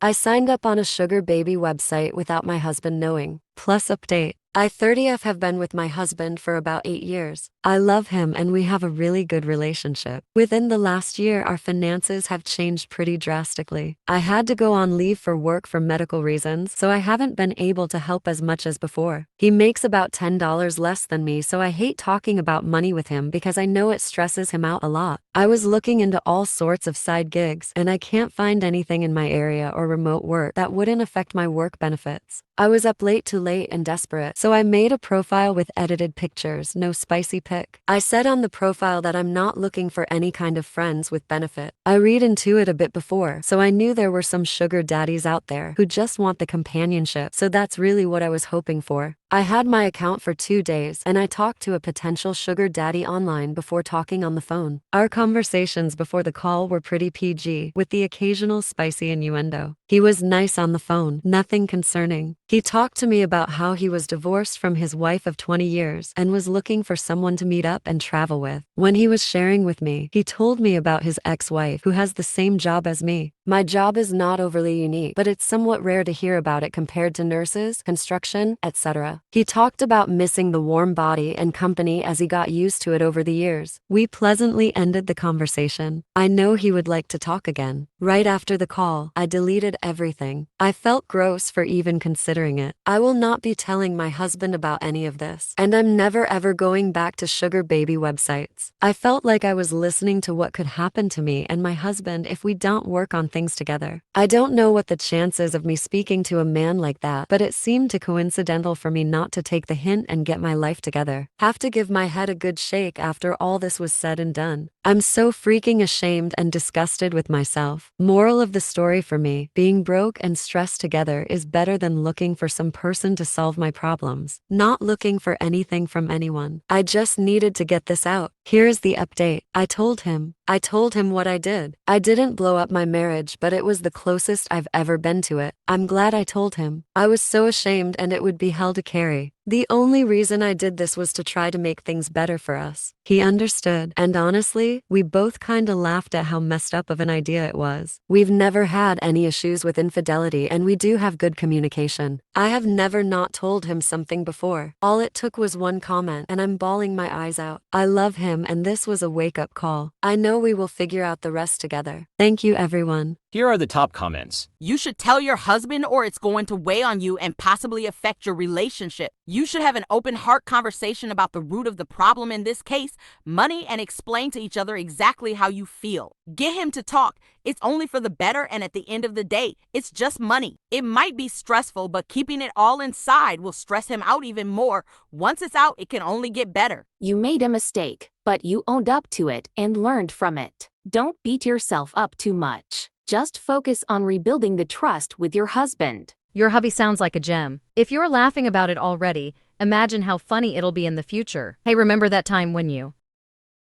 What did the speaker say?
I signed up on a sugar baby website without my husband knowing. Plus update. I 30F have been with my husband for about 8 years. I love him and we have a really good relationship. Within the last year, our finances have changed pretty drastically. I had to go on leave for work for medical reasons, so I haven't been able to help as much as before. He makes about $10 less than me, so I hate talking about money with him because I know it stresses him out a lot. I was looking into all sorts of side gigs, and I can't find anything in my area or remote work that wouldn't affect my work benefits. I was up too late and desperate, so I made a profile with edited pictures, no spicy pic. I said on the profile that I'm not looking for any kind of friends with benefit. I read into it a bit before, so I knew there were some sugar daddies out there who just want the companionship, so that's really what I was hoping for. I had my account for 2 days, and I talked to a potential sugar daddy online before talking on the phone. Our conversations before the call were pretty PG, with the occasional spicy innuendo. He was nice on the phone, nothing concerning. He talked to me about how he was divorced from his wife of 20 years and was looking for someone to meet up and travel with. When he was sharing with me, he told me about his ex-wife who has the same job as me. My job is not overly unique, but it's somewhat rare to hear about it compared to nurses, construction, etc. He talked about missing the warm body and company as he got used to it over the years. We pleasantly ended the conversation. I know he would like to talk again. Right after the call, I deleted everything. I felt gross for even considering it. I will not be telling my husband about any of this, and I'm never ever going back to sugar baby websites. I felt like I was listening to what could happen to me and my husband if we don't work on things together. I don't know what the chances of me speaking to a man like that, but it seemed too coincidental for me not to take the hint and get my life together. Have to give my head a good shake after all this was said and done. I'm so freaking ashamed and disgusted with myself. Moral of the story for me, being broke and stressed together is better than looking for some person to solve my problems. Not looking for anything from anyone. I just needed to get this out. Here's the update. I told him what I did. I didn't blow up my marriage, but it was the closest I've ever been to it. I'm glad I told him. I was so ashamed and it would be hell to carry. The only reason I did this was to try to make things better for us. He understood, and honestly, we both kinda laughed at how messed up of an idea it was. We've never had any issues with infidelity and we do have good communication. I have never not told him something before. All it took was one comment and I'm bawling my eyes out. I love him and this was a wake-up call. I know we will figure out the rest together. Thank you, everyone. Here are the top comments. You should tell your husband or it's going to weigh on you and possibly affect your relationship. You should have an open heart conversation about the root of the problem, in this case, money, and explain to each other exactly how you feel. Get him to talk. It's only for the better, and at the end of the day, it's just money. It might be stressful, but keeping it all inside will stress him out even more. Once it's out, it can only get better. You made a mistake, but you owned up to it and learned from it. Don't beat yourself up too much. Just focus on rebuilding the trust with your husband. Your hubby sounds like a gem. If you're laughing about it already, imagine how funny it'll be in the future. Hey, remember that time when you